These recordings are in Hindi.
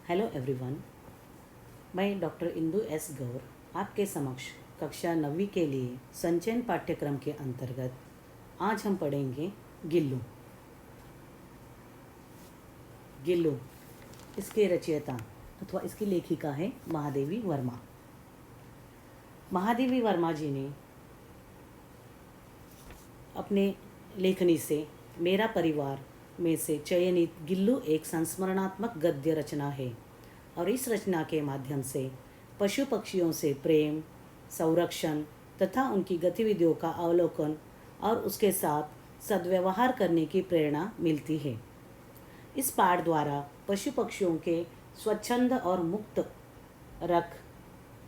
Hello everyone. मैं डॉक्टर इंदु एस गौर आपके समक्ष कक्षा 9वीं के लिए संचयन पाठ्यक्रम के अंतर्गत आज हम पढ़ेंगे गिल्लू। गिल्लू इसके रचयिता अथवा इसकी लेखिका है महादेवी वर्मा। महादेवी वर्मा जी ने अपने लेखनी से मेरा परिवार में से चयनित गिल्लू एक संस्मरणात्मक गद्य रचना है और इस रचना के माध्यम से पशु पक्षियों से प्रेम, संरक्षण तथा उनकी गतिविधियों का अवलोकन और उसके साथ सद्व्यवहार करने की प्रेरणा मिलती है। इस पाठ द्वारा पशु पक्षियों के स्वच्छंद और मुक्त रख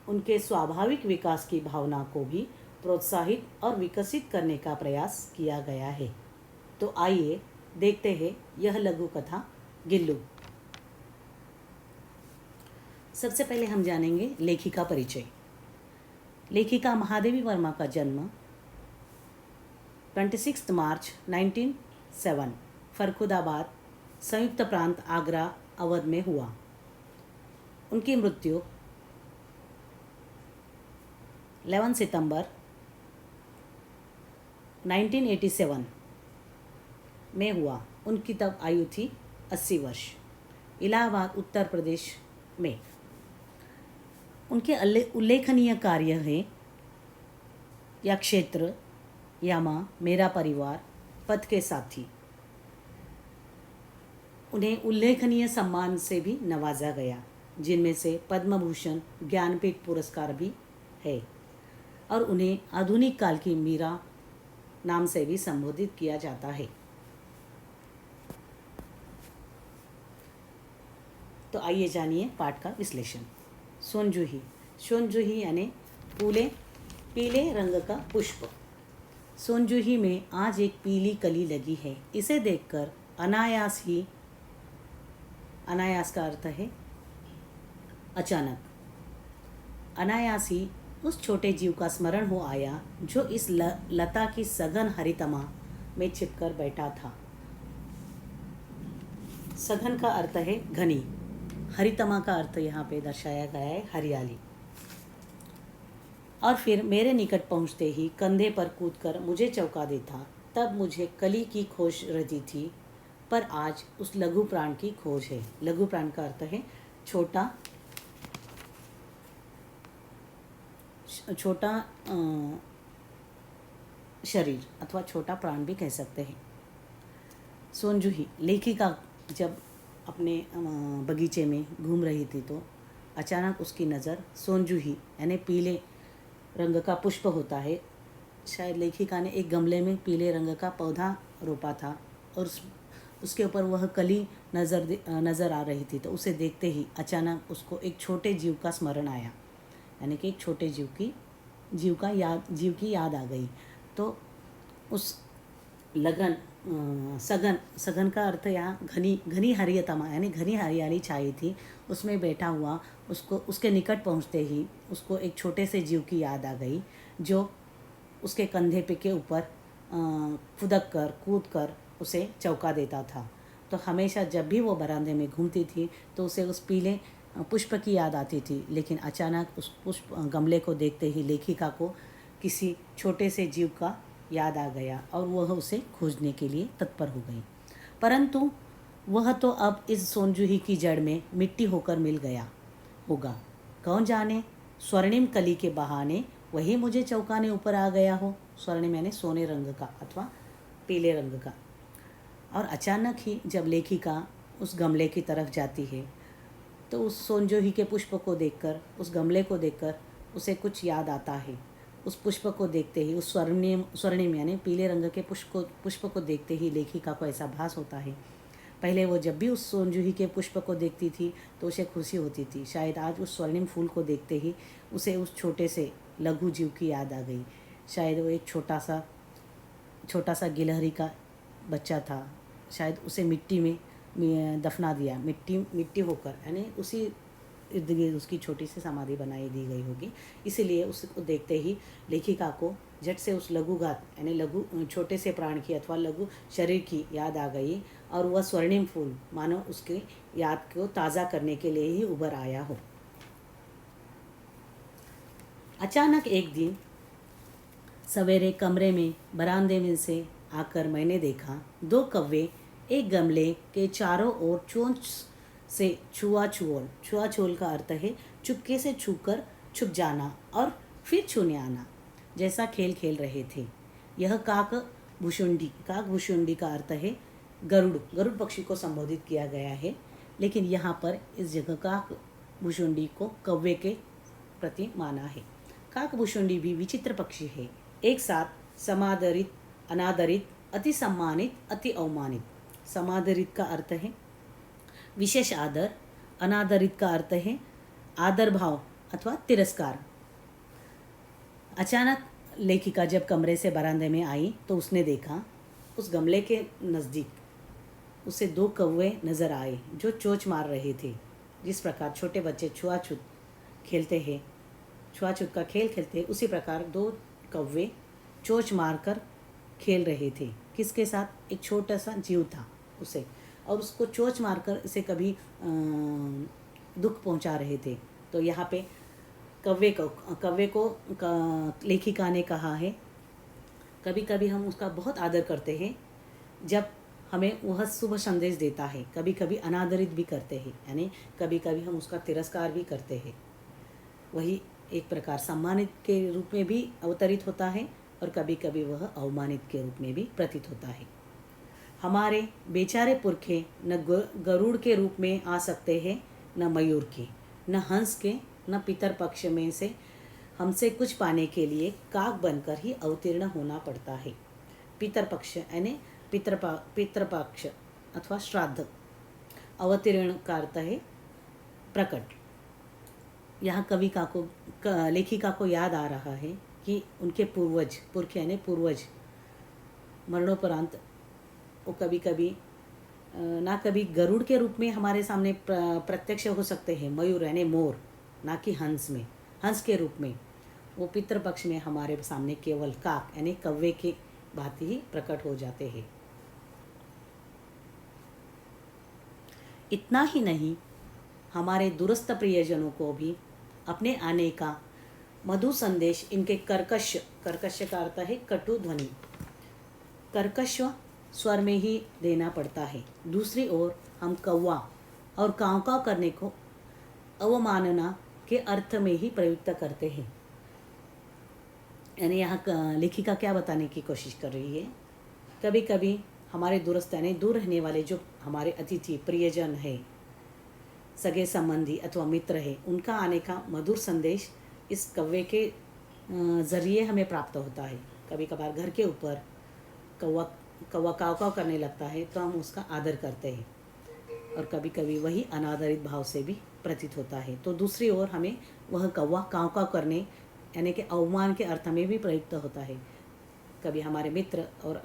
उनके स्वाभाविक विकास की भावना को भी प्रोत्साहित और विकसित करने का प्रयास किया गया है। तो आइए देखते हैं यह लघु कथा गिल्लू। सबसे पहले हम जानेंगे लेखिका परिचय। लेखिका महादेवी वर्मा का जन्म 26 मार्च 1907 फरखुदाबाद संयुक्त प्रांत आगरा अवध में हुआ। उनकी मृत्यु 11 सितंबर 1987 में हुआ। उनकी तब आयु थी 80 वर्ष। इलाहाबाद उत्तर प्रदेश में उनके उल्लेखनीय कार्य हैं या क्षेत्र, या माँ, मेरा परिवार, पथ के साथी। उन्हें उल्लेखनीय सम्मान से भी नवाजा गया, जिनमें से पद्म भूषण, ज्ञानपीठ पुरस्कार भी है और उन्हें आधुनिक काल की मीरा नाम से भी संबोधित किया जाता है। तो आइए जानिए पाठ का विश्लेषण। सोनजूही। सोनजूही यानी पीले रंग का पुष्प। सोनजूही में आज एक पीली कली लगी है। इसे देखकर अनायास का अर्थ है अचानक, अनायास ही उस छोटे जीव का स्मरण हो आया जो इस लता की सघन हरितमा में छिपकर बैठा था। सघन का अर्थ है घनी, हरितमा का अर्थ यहाँ पे दर्शाया गया है हरियाली। और फिर मेरे निकट पहुँचते ही कंधे पर कूदकर मुझे चौंका देता। तब मुझे कली की खोज रहती थी, पर आज उस लघु प्राण की खोज है। लघु प्राण का अर्थ है छोटा शरीर अथवा छोटा प्राण भी कह सकते हैं। सोनजूही। लेखिका जब अपने बगीचे में घूम रही थी तो अचानक उसकी नज़र सोनजूही यानी पीले रंग का पुष्प होता है। शायद लेखिका ने एक गमले में पीले रंग का पौधा रोपा था और उसके ऊपर वह कली नज़र आ रही थी। तो उसे देखते ही अचानक उसको एक छोटे जीव का स्मरण आया, यानी कि एक छोटे जीव की याद आ गई। तो उस सघन का अर्थ यहाँ घनी हरियतमा यानी घनी हरियाली छाई थी, उसमें बैठा हुआ उसके निकट पहुँचते ही उसको एक छोटे से जीव की याद आ गई जो उसके कंधे पे के ऊपर कूद कर उसे चौंका देता था। तो हमेशा जब भी वो बरामदे में घूमती थी तो उसे उस पीले पुष्प की याद आती थी, लेकिन अचानक उस पुष्प गमले को देखते ही लेखिका को किसी छोटे से जीव का याद आ गया और वह उसे खोजने के लिए तत्पर हो गई। परंतु वह तो अब इस सोनजूही की जड़ में मिट्टी होकर मिल गया होगा। कौन जाने, स्वर्णिम कली के बहाने वही मुझे चौंकाने ऊपर आ गया हो। स्वर्णिम यानी सोने रंग का अथवा पीले रंग का। और अचानक ही जब लेखिका उस गमले की तरफ जाती है तो उस सोनजूही के पुष्प को देखकर, उस गमले को देखकर उसे कुछ याद आता है। उस पुष्प को देखते ही, उस स्वर्णिम यानी पीले रंग के पुष्प को देखते ही लेखिका को ऐसा भास होता है। पहले वो जब भी उस सोनजूही के पुष्प को देखती थी तो उसे खुशी होती थी। शायद आज उस स्वर्णिम फूल को देखते ही उसे उस छोटे से लघु जीव की याद आ गई। शायद वो एक छोटा सा गिलहरी का बच्चा था। शायद उसे मिट्टी में दफना दिया, मिट्टी होकर, यानी उसी इर्द गिर्द उसकी छोटी सी समाधि बनाई दी गई होगी। इसीलिए उसको देखते ही लेखिका को झट से उस लघुघात यानी लघु छोटे से प्राण की अथवा लघु शरीर की याद आ गई और वह स्वर्णिम फूल मानो उसकी याद को ताज़ा करने के लिए ही उभर आया हो। अचानक एक दिन सवेरे कमरे में बरामदे में से आकर मैंने देखा 2 कौवे एक गमले के चारों ओर चोंच से छुआछूल का अर्थ है चुपके से छूकर छुप जाना और फिर छूने आना जैसा खेल खेल रहे थे। यह काक भुशुंडी का अर्थ है गरुड़ पक्षी को संबोधित किया गया है, लेकिन यहाँ पर इस जगह काक भुशुंडी को कौवे के प्रति माना है। काक भुशुंडी भी विचित्र पक्षी है, एक साथ समादरित, अनादरित, अति सम्मानित, अति अवमानित। समादरित का अर्थ है विशेष आदर, अनादरित का अर्थ है आदर भाव अथवा तिरस्कार। अचानक लेखिका जब कमरे से बरामदे में आई तो उसने देखा उस गमले के नज़दीक उसे 2 कौवे नज़र आए जो चोंच मार रहे थे। जिस प्रकार छोटे बच्चे छुआछूत खेलते हैं, छुआछूत का खेल खेलते हैं, उसी प्रकार 2 कौवे चोंच मारकर खेल रहे थे। किसके साथ? एक छोटा सा जीव था उसे, और उसको चोंच मारकर इसे कभी दुख पहुंचा रहे थे। तो यहाँ पे कौवे को लेखिका ने कहा है कभी कभी हम उसका बहुत आदर करते हैं जब हमें वह शुभ संदेश देता है, कभी कभी अनादरित भी करते हैं, यानी कभी कभी हम उसका तिरस्कार भी करते हैं। वही एक प्रकार सम्मानित के रूप में भी अवतरित होता है और कभी कभी वह अवमानित के रूप में भी प्रतीत होता है। हमारे बेचारे पुरखे न गरुड़ के रूप में आ सकते हैं, न मयूर के, न हंस के, न पितर पक्ष में से हमसे कुछ पाने के लिए काक बनकर ही अवतीर्ण होना पड़ता है। पितर पक्ष यानी पितृपक्ष अथवा श्राद्ध, अवतीर्ण का अर्थ है प्रकट। यहाँ लेखिका को याद आ रहा है कि उनके पुरखे यानी पूर्वज मरणोपरांत वो कभी कभी कभी गरुड़ के रूप में हमारे सामने प्रत्यक्ष हो सकते हैं, मयूर यानी मोर, ना कि हंस के रूप में। वो पितृपक्ष में हमारे सामने केवल काक यानी कौवे के भांति ही प्रकट हो जाते हैं। इतना ही नहीं, हमारे दूरस्थ प्रियजनों को भी अपने आने का मधु संदेश इनके कर्कश का अर्थ है कटु ध्वनि, कर्कश स्वर में ही देना पड़ता है। दूसरी ओर हम कौवा और काँव काँव करने को अवमानना के अर्थ में ही प्रयुक्त करते हैं। यानी यहाँ लेखिका क्या बताने की कोशिश कर रही है, कभी कभी हमारे दूरस्थ यानी दूर रहने वाले जो हमारे अतिथि प्रियजन है, सगे संबंधी अथवा मित्र है, उनका आने का मधुर संदेश इस कौवे के ज़रिए हमें प्राप्त होता है। कभी कभार घर के ऊपर कौवा काव काव करने लगता है तो हम उसका आदर करते हैं, और कभी कभी वही अनादरित भाव से भी प्रतीत होता है। तो दूसरी ओर हमें वह कौवा काव काव करने यानी कि अवमान के अर्थ में भी प्रयुक्त होता है। कभी हमारे मित्र और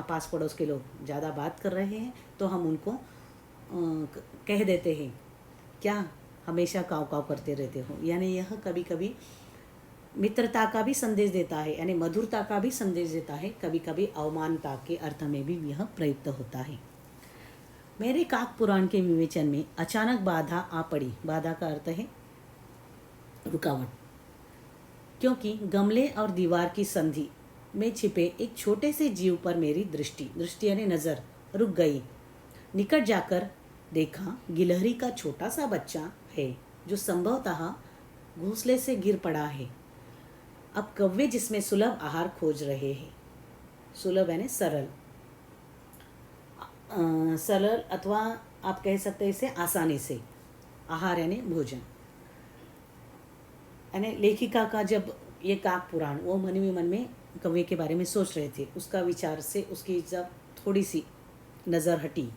पास पड़ोस के लोग ज़्यादा बात कर रहे हैं तो हम उनको कह देते हैं, क्या हमेशा काव काव करते रहते हो। यानी यह कभी कभी मित्रता का भी संदेश देता है, यानी मधुरता का भी संदेश देता है, कभी कभी अवमानता के अर्थ में भी यह प्रयुक्त होता है। मेरे काक पुराण के विवेचन में अचानक बाधा आ पड़ी। बाधा का अर्थ है रुकावट, क्योंकि गमले और दीवार की संधि में छिपे एक छोटे से जीव पर मेरी दृष्टि यानी नज़र रुक गई। निकट जाकर देखा गिलहरी का छोटा सा बच्चा है जो संभवतः घोंसले से गिर पड़ा है। अब कौवे जिसमें सुलभ आहार खोज रहे हैं, सुलभ यानी सरल अथवा आप कह सकते हैं इसे आसानी से, आहार यानी भोजन। यानी लेखिका का जब ये काक पुराण वो मन ही मन में कौवे के बारे में सोच रहे थे, उसका विचार से उसकी जब थोड़ी सी नज़र हटी,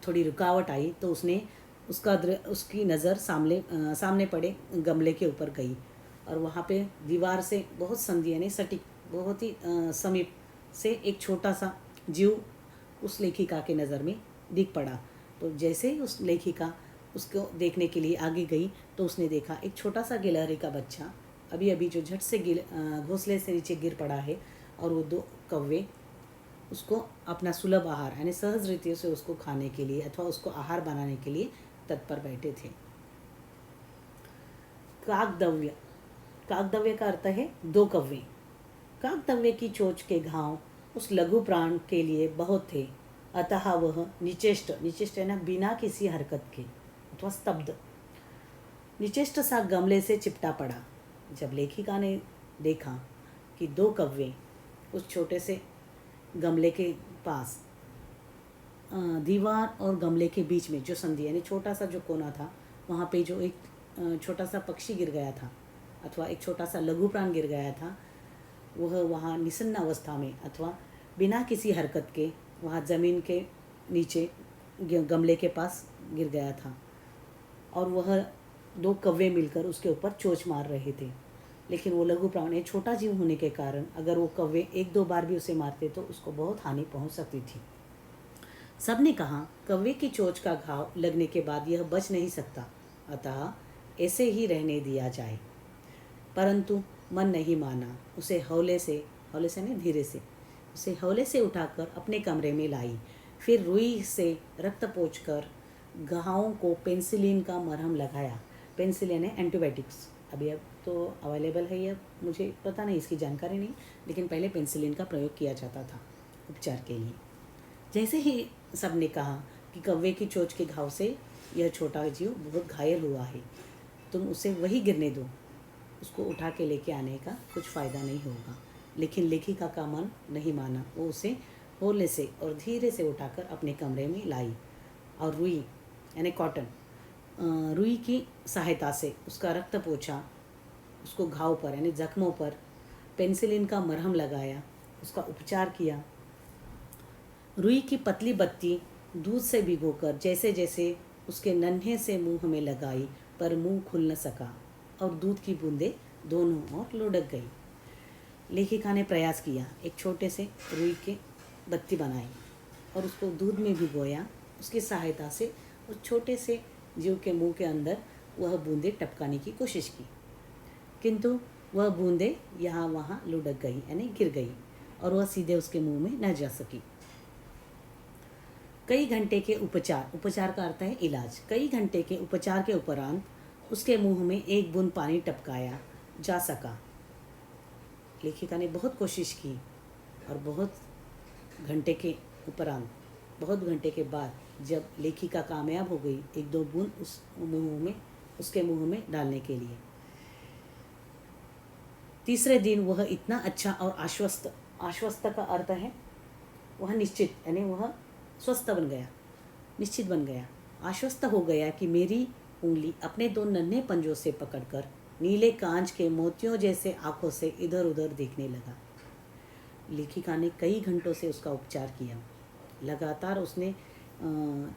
थोड़ी रुकावट आई, तो उसने उसकी नज़र सामने पड़े गमले के ऊपर गई और वहाँ पे दीवार से बहुत संधि यानी सटीक बहुत ही समीप से एक छोटा सा जीव उस लेखिका के नज़र में दिख पड़ा। तो जैसे ही उस लेखिका उसको देखने के लिए आगे गई तो उसने देखा एक छोटा सा गिलहरी का बच्चा अभी अभी जो झट से घोंसले से नीचे गिर पड़ा है, और वो 2 कौवे उसको अपना सुलभ आहार यानी सहज रीति से उसको खाने के लिए अथवा उसको आहार बनाने के लिए तत्पर बैठे थे। काकदव्य, काकदव्य का अर्थ है 2 कौवे। काकदव्य की चोंच के घाव उस लघु प्राण के लिए बहुत थे, अतः वह निचेष्ट, निचेष्ट है ना बिना किसी हरकत के अथवा स्तब्ध, निचेष्ट सा गमले से चिपटा पड़ा। जब लेखिका ने देखा कि 2 कौवे उस छोटे से गमले के पास दीवार और गमले के बीच में जो संधि यानी छोटा सा जो कोना था, वहाँ पे जो एक छोटा सा पक्षी गिर गया था अथवा एक छोटा सा लघु प्राण गिर गया था, वह वहाँ निसन्न अवस्था में अथवा बिना किसी हरकत के वहाँ ज़मीन के नीचे गमले के पास गिर गया था, और वह 2 कौवे मिलकर उसके ऊपर चोंच मार रहे थे। लेकिन वो लघु प्राणी छोटा जीव होने के कारण अगर वो कौवे 1-2 बार भी उसे मारते तो उसको बहुत हानि पहुंच सकती थी। सबने कहा कौवे की चोंच का घाव लगने के बाद यह बच नहीं सकता, अतः ऐसे ही रहने दिया जाए। परंतु मन नहीं माना। उसे हौले से नहीं धीरे से, उसे हौले से उठाकर अपने कमरे में लाई। फिर रुई से रक्त पोंछकर घावों को पेनिसिलिन का मरहम लगाया। पेनिसिलिन है एंटीबायोटिक्स, अभी अब तो अवेलेबल है, यह मुझे पता नहीं, इसकी जानकारी नहीं, लेकिन पहले पेनिसिलिन का प्रयोग किया जाता था उपचार के लिए। जैसे ही सब ने कहा कि कौवे की चोंच के घाव से यह छोटा जीव बहुत घायल हुआ है, तुम उसे वही गिरने दो, उसको उठा के लेके आने का कुछ फ़ायदा नहीं होगा। लेकिन लेखिका का मन नहीं माना। वो उसे हौले से और धीरे से उठाकर अपने कमरे में लाई और रुई यानी कॉटन, रुई की सहायता से उसका रक्त पोंछा, उसको घाव पर यानी जख्मों पर पेनिसिलिन का मरहम लगाया, उसका उपचार किया। रुई की पतली बत्ती दूध से भिगोकर जैसे जैसे उसके नन्हे से मुंह में लगाई, पर मुंह खुल न सका और दूध की बूंदें दोनों ओर लुढ़क गई। लेखिका ने प्रयास किया, एक छोटे से रुई के बत्ती बनाई और उसको दूध में भिगोया। उसकी सहायता से उस छोटे से जीव के मुंह के अंदर वह बूंदें टपकाने की कोशिश की, किंतु वह बूंदें यहाँ वहाँ लुढ़क गई यानी गिर गई और वह सीधे उसके मुंह में न जा सकी। कई घंटे के उपचार का अर्थ है इलाज। कई घंटे के उपचार के उपरांत उसके मुंह में 1 बूंद पानी टपकाया जा सका। लेखिका ने बहुत कोशिश की और बहुत घंटे के बाद जब लेखिका कामयाब हो गई 1-2 बूंद उसके मुंह में डालने के लिए, तीसरे दिन वह इतना अच्छा और आश्वस्त का अर्थ है वह निश्चित यानी वह स्वस्थ बन गया, निश्चित बन गया, आश्वस्त हो गया कि मेरी उंगली अपने 2 नन्हे पंजों से पकड़कर नीले कांच के मोतियों जैसे आंखों से इधर उधर देखने लगा। लेखिका ने कई घंटों से उसका उपचार किया। लगातार उसने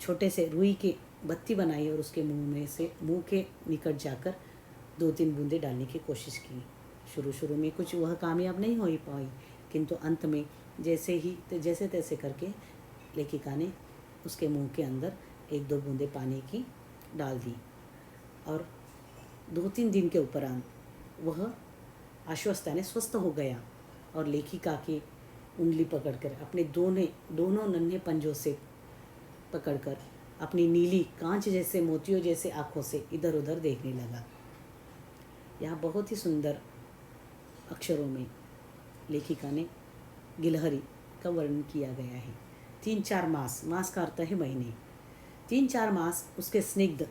छोटे से रुई की बत्ती बनाई और उसके मुंह के निकट जाकर 2-3 बूंदें डालने की कोशिश की। शुरू में कुछ वह कामयाब नहीं हो पाई, किंतु अंत में जैसे तैसे करके लेखिका ने उसके मुंह के अंदर 1-2 बूंदें पानी की डाल दी और 2-3 दिन के उपरांत वह आश्वस्त यानी स्वस्थ हो गया और लेखिका की उंगली पकड़कर अपने दोनों नन्हे पंजों से पकड़कर अपनी नीली कांच जैसे मोतियों जैसे आँखों से इधर उधर देखने लगा। यहाँ बहुत ही सुंदर अक्षरों में लेखिका ने गिलहरी का वर्णन किया गया है। 3-4 मास का अर्थ है महीने। 3-4 मास उसके स्निग्ध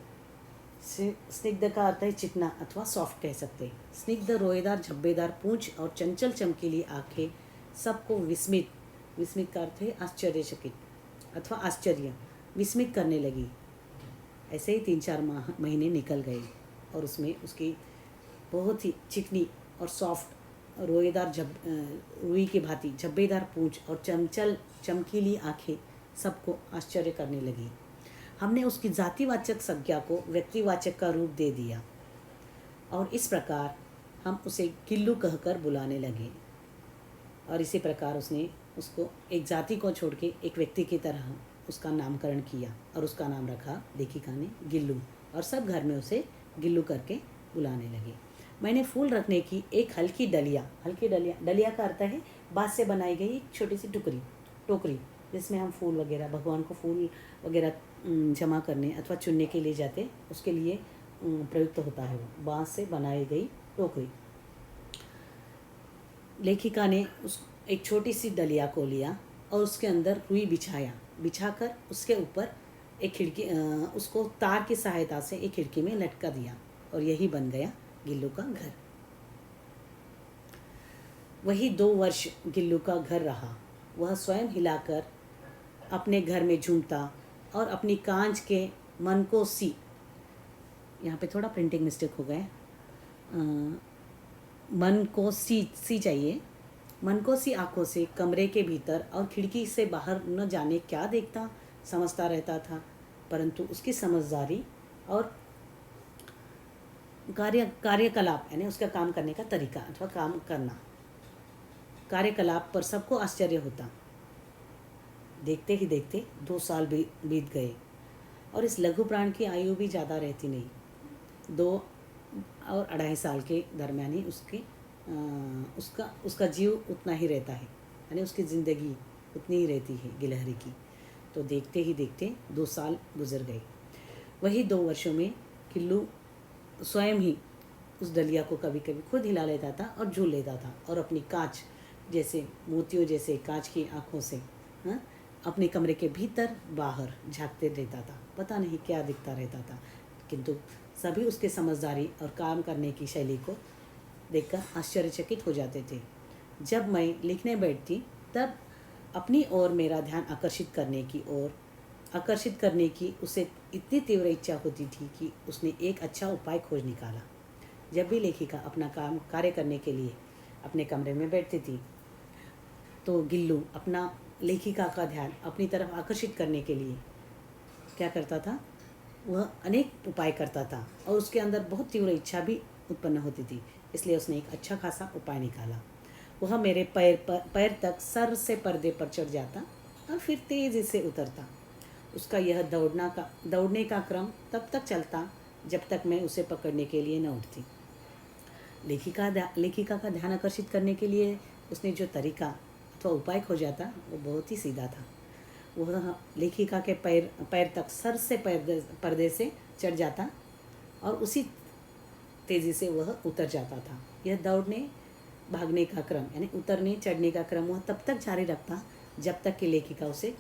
का अर्थ है चिकना अथवा सॉफ्ट कह सकते हैं। स्निग्ध रोएदार झब्बेदार पूंछ और चंचल चमकीली आंखें सबको विस्मित का अर्थ है आश्चर्यचकित अथवा विस्मित करने लगी। ऐसे ही 3-4 महीने निकल गए और उसमें उसकी बहुत ही चिकनी और सॉफ्ट रोएदार रुई की भांति झब्बेदार पूंछ और चंचल चमकीली आंखें सबको आश्चर्य करने लगी। हमने उसकी जातिवाचक संज्ञा को व्यक्तिवाचक का रूप दे दिया और इस प्रकार हम उसे गिल्लू कहकर बुलाने लगे और इसी प्रकार उसने उसको एक जाति को छोड़ के एक व्यक्ति की तरह उसका नामकरण किया और उसका नाम रखा लेखिका ने गिल्लू। और सब घर में उसे गिल्लू करके बुलाने लगे। मैंने फूल रखने की एक हल्की डलिया का अर्थ है बाँस से बनाई गई एक छोटी सी टोकरी जिसमें हम फूल वगैरह, भगवान को फूल वगैरह जमा करने अथवा चुनने के लिए जाते, उसके लिए प्रयुक्त होता है वो बाँस से बनाई गई टोकरी। लेखिका ने उस एक छोटी सी डलिया को लिया और उसके अंदर रुई बिछाकर उसके ऊपर एक खिड़की, उसको तार की सहायता से एक खिड़की में लटका दिया और यही बन गया गिल्लू का घर। वही 2 वर्ष गिल्लू का घर रहा। वह स्वयं हिलाकर अपने घर में झूमता और अपनी कांच के मन को सी, यहाँ पे थोड़ा प्रिंटिंग मिस्टेक हो गए, मन को सी चाहिए, मन को सी आंखों से कमरे के भीतर और खिड़की से बाहर न जाने क्या देखता समझता रहता था, परंतु उसकी समझदारी और कार्यकलाप यानी उसका काम करने का तरीका अथवा काम करना कार्यकलाप पर सबको आश्चर्य होता। देखते ही देखते 2 साल बीत गए और इस लघु प्राण की आयु भी ज़्यादा रहती नहीं। 2 और 2.5 साल के दरमियान ही उसका जीव उतना ही रहता है, यानी उसकी ज़िंदगी उतनी ही रहती है गिलहरी की। तो देखते ही देखते 2 साल गुजर गए। वही 2 वर्षों में गिल्लू स्वयं ही उस डलिया को कभी कभी खुद हिला लेता था और झूल लेता था और अपनी कांच जैसे मोतियों जैसे कांच की आँखों से अपने कमरे के भीतर बाहर झांकते रहता था। पता नहीं क्या दिखता रहता था, किंतु सभी उसके समझदारी और काम करने की शैली को देखकर आश्चर्यचकित हो जाते थे। जब मैं लिखने बैठती तब अपनी ओर मेरा ध्यान आकर्षित करने की उसे इतनी तीव्र इच्छा होती थी कि उसने एक अच्छा उपाय खोज निकाला। जब भी लेखिका अपना कार्य करने के लिए अपने कमरे में बैठती थी तो गिल्लू अपना लेखिका का ध्यान अपनी तरफ आकर्षित करने के लिए क्या करता था, वह अनेक उपाय करता था और उसके अंदर बहुत तीव्र इच्छा भी उत्पन्न होती थी। इसलिए उसने एक अच्छा खासा उपाय निकाला। वह मेरे पैर तक सर से पर्दे पर चढ़ जाता और फिर तेज़ी से उतरता। उसका यह दौड़ने का क्रम तब तक चलता जब तक मैं उसे पकड़ने के लिए न उठती। लेखिका का ध्यान आकर्षित करने के लिए उसने जो तरीका अथवा उपाय खोजा था वो बहुत ही सीधा था। वह लेखिका के पैर तक सर से पर्दे से चढ़ जाता और उसी तेज़ी से वह उतर जाता था। यह दौड़ने भागने का क्रम यानी उतरने चढ़ने का क्रम वह तब तक जारी रखता जब तक कि लेखिका उसे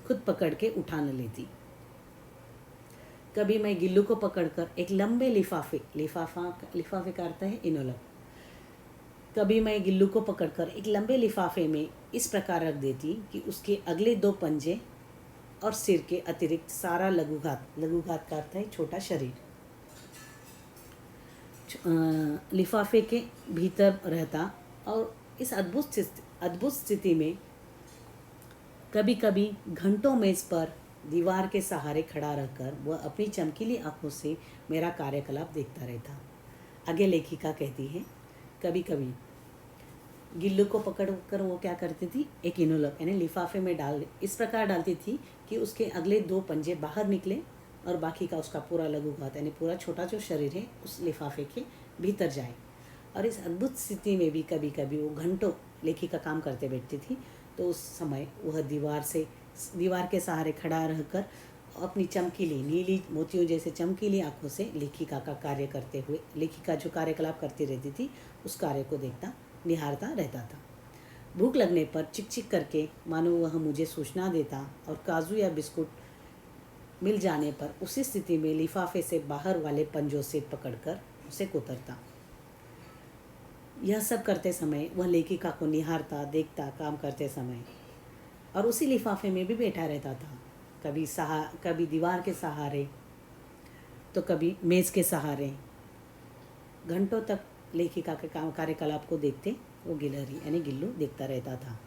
खुद पकड़ के उठा न लेती। कभी मैं गिल्लू को पकड़कर एक लंबे लिफाफे का अर्थ है इनोलम। कभी मैं गिल्लू को पकड़कर एक लंबे लिफाफे में इस प्रकार रख देती कि उसके अगले 2 पंजे और सिर के अतिरिक्त सारा लघुघात का अर्थ है छोटा शरीर लिफाफे के भीतर रहता। और इस अद्भुत स्थिति में कभी कभी घंटों मेज़ पर दीवार के सहारे खड़ा रहकर वह अपनी चमकीली आंखों से मेरा कार्यकलाप देखता रहता। आगे लेखिका कहती है, कभी कभी गिल्लू को पकड़कर वो क्या करती थी, एक इनोलम यानी लिफाफे में इस प्रकार डालती थी कि उसके अगले 2 पंजे बाहर निकले और बाकी का उसका पूरा लघुघात यानी पूरा छोटा जो शरीर है उस लिफाफे के भीतर जाए। और इस अद्भुत स्थिति में भी कभी कभी वो घंटों लेखिका काम करते बैठती थी। तो उस समय वह दीवार के सहारे खड़ा रहकर अपनी चमकीली नीली मोतियों जैसे चमकीली आंखों से लेखिका का कार्य करते हुए, लेखिका जो कार्यकलाप करती रहती थी उस कार्य को देखता निहारता रहता था। भूख लगने पर चिक करके मानो वह मुझे सूचना देता और काजू या बिस्कुट मिल जाने पर उसी स्थिति में लिफाफे से बाहर वाले पंजों से पकड़कर उसे कुतरता। यह सब करते समय वह लेखिका को निहारता देखता काम करते समय और उसी लिफाफे में भी बैठा रहता था। कभी दीवार के सहारे तो कभी मेज़ के सहारे घंटों तक लेखिका के कार्यकलाप को देखते वो गिलहरी यानी गिल्लू देखता रहता था।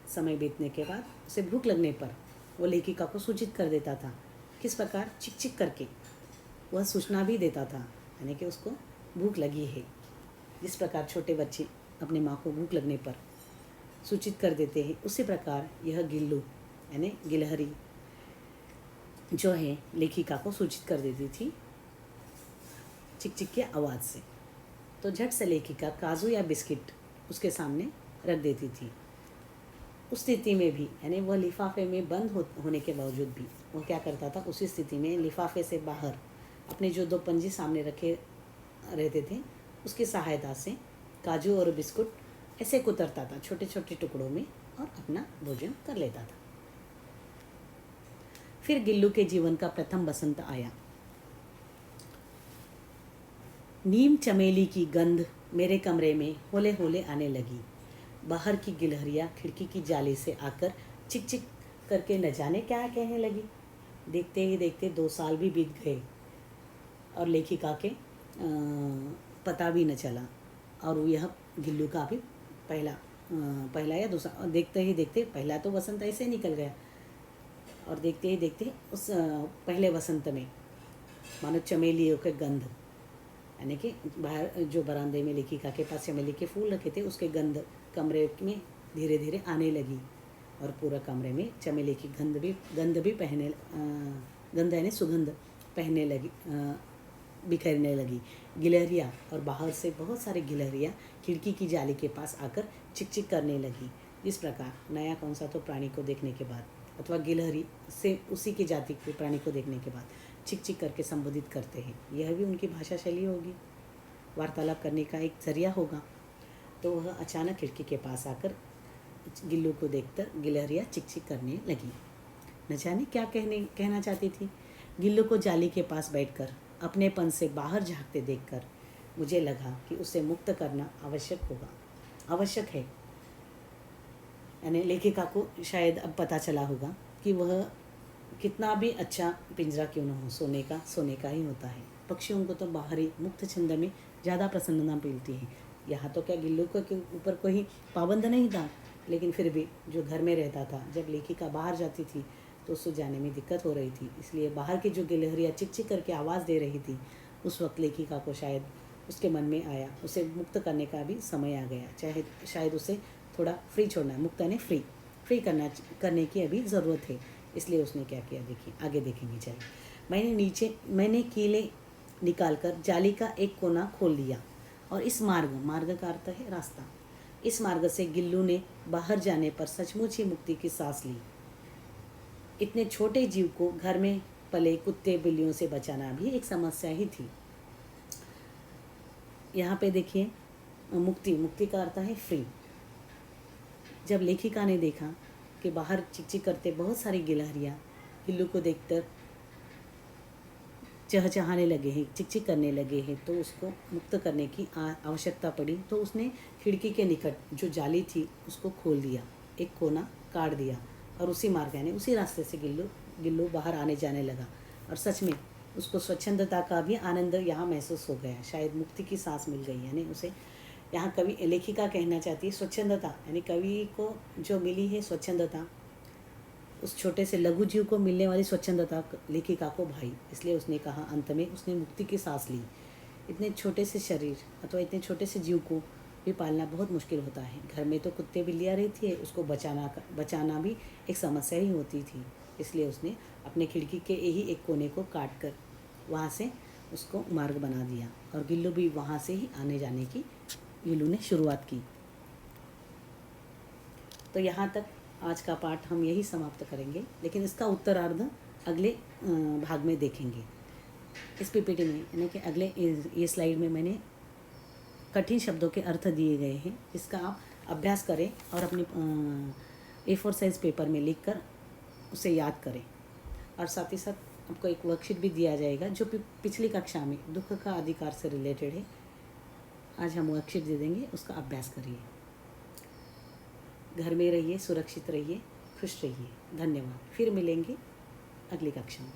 समय बीतने के बाद उसे भूख लगने पर वो लेखिका को सूचित कर देता था। किस प्रकार चिक करके वह सूचना भी देता था यानी कि उसको भूख लगी है। जिस प्रकार छोटे बच्चे अपने माँ को भूख लगने पर सूचित कर देते हैं, उसी प्रकार यह गिल्लू यानी गिलहरी जो है लेखिका को सूचित कर देती थी चिक चिक की आवाज़ से। तो झट से लेखिका काजू या बिस्किट उसके सामने रख देती थी। उस स्थिति में भी यानी वह लिफाफे में बंद होने के बावजूद भी वो क्या करता था, उसी स्थिति में लिफाफे से बाहर अपने जो 2 पंजे सामने रखे रहते थे उसकी सहायता से काजू और बिस्कुट ऐसे कुतरता था छोटे छोटे टुकड़ों में और अपना भोजन कर लेता था। फिर गिल्लू के जीवन का प्रथम बसंत आया। नीम चमेली की गंध मेरे कमरे में होले होले आने लगी। बाहर की गिलहरियाँ खिड़की की जाली से आकर चिक चिक करके न जाने क्या कहने लगी। देखते ही देखते 2 साल भी बीत गए और लेखिका के पता भी न चला। और यह गिल्लू का भी पहला या दूसरा, और देखते ही देखते पहला तो वसंत ऐसे निकल गया और देखते ही देखते उस पहले वसंत में मानो चमेलियों के गंध यानी कि बाहर जो बरामदे में लेखिका के पास चमेली के फूल रखे थे उसके गंध कमरे में धीरे धीरे आने लगी और पूरा कमरे में चमेली की गंध भी गंध यानी सुगंध पहनने लगी, बिखरने लगी। गिलहरियाँ और बाहर से बहुत सारी गिलहरियाँ खिड़की की जाली के पास आकर चिक चिक करने लगी। इस प्रकार नया कौन सा तो प्राणी को देखने के बाद अथवा गिलहरी से उसी की जाति के प्राणी को देखने के बाद चिक चिक करके संबोधित करते हैं। यह भी उनकी भाषा शैली होगी, वार्तालाप करने का एक जरिया होगा। तो वह अचानक खिड़की के पास आकर गिल्लू को देखकर गिलहरियाँ चिक चिक करने लगी। न जाने क्या कहना चाहती थी। गिल्लू को जाली के पास बैठकर अपनेपन से बाहर झांकते देखकर मुझे लगा कि उसे मुक्त करना आवश्यक है। यानी लेखिका को शायद अब पता चला होगा कि वह कितना भी अच्छा पिंजरा क्यों न हो, सोने का ही होता है। पक्षियों को तो बाहरी मुक्त छंद में ज़्यादा प्रसन्नता मिलती है। यहाँ तो क्या गिल्लू के ऊपर कोई पाबंद नहीं था, लेकिन फिर भी जो घर में रहता था, जब लेखिका बाहर जाती थी तो उसको जाने में दिक्कत हो रही थी। इसलिए बाहर की जो गिलहरियाँ चिक चिक करके आवाज़ दे रही थी, उस वक्त लेखिका को शायद उसके मन में आया उसे मुक्त करने का भी समय आ गया। शायद उसे थोड़ा फ्री छोड़ना है, मुक्त यानी फ्री करने की अभी ज़रूरत है। इसलिए उसने क्या किया, देखिए आगे देखेंगे। चलिए, मैंने कीले निकालकर जाली का एक कोना खोल दिया और इस मार्ग का अर्थ है रास्ता, इस मार्ग से गिल्लू ने बाहर जाने पर सचमुच ही मुक्ति की सांस ली। इतने छोटे जीव को घर में पले कुत्ते बिल्लियों से बचाना भी एक समस्या ही थी। यहाँ पे देखिए, मुक्ति का अर्थ है फ्री। जब लेखिका ने देखा कि बाहर चिक चिक करते बहुत सारी गिलहरियाँ गिल्लू को देखकर चहचहाने लगे हैं, चिक चिक करने लगे हैं, तो उसको मुक्त करने की आवश्यकता पड़ी। तो उसने खिड़की के निकट जो जाली थी उसको खोल दिया, एक कोना काट दिया और उसी मार्ग यानी उसी रास्ते से गिल्लू बाहर आने जाने लगा। और सच में उसको स्वच्छंदता का भी आनंद यहाँ महसूस हो गया। शायद मुक्ति की सांस मिल गई। यानी उसे यहाँ कवि लेखिका कहना चाहती है स्वच्छंदता, यानी कवि को जो मिली है स्वच्छंदता, उस छोटे से लघु जीव को मिलने वाली स्वच्छंदता लेखिका को भाई। इसलिए उसने कहा, अंत में उसने मुक्ति की सांस ली। इतने छोटे से शरीर अथवा इतने छोटे से जीव को भी पालना बहुत मुश्किल होता है। घर में तो कुत्ते बिल्लियाँ रहती है, उसको बचाना भी एक समस्या ही होती थी। इसलिए उसने अपने खिड़की के यही एक कोने को काट कर वहाँ से उसको मार्ग बना दिया और गिल्लू भी वहाँ से ही आने जाने की गिल्लू ने शुरुआत की। तो यहाँ तक आज का पाठ हम यही समाप्त करेंगे, लेकिन इसका उत्तरार्ध अगले भाग में देखेंगे। इस पीपीटी में यानी कि अगले ये स्लाइड में मैंने कठिन शब्दों के अर्थ दिए गए हैं, जिसका आप अभ्यास करें और अपने A4 साइज़ पेपर में लिखकर उसे याद करें। और साथ ही साथ आपको एक वर्कशीट भी दिया जाएगा जो पिछली कक्षा में दुख का अधिकार से रिलेटेड है। आज हम वर्कशीट दे देंगे, उसका अभ्यास करिए। घर में रहिए, सुरक्षित रहिए, खुश रहिए। धन्यवाद। फिर मिलेंगे अगली कक्षा में।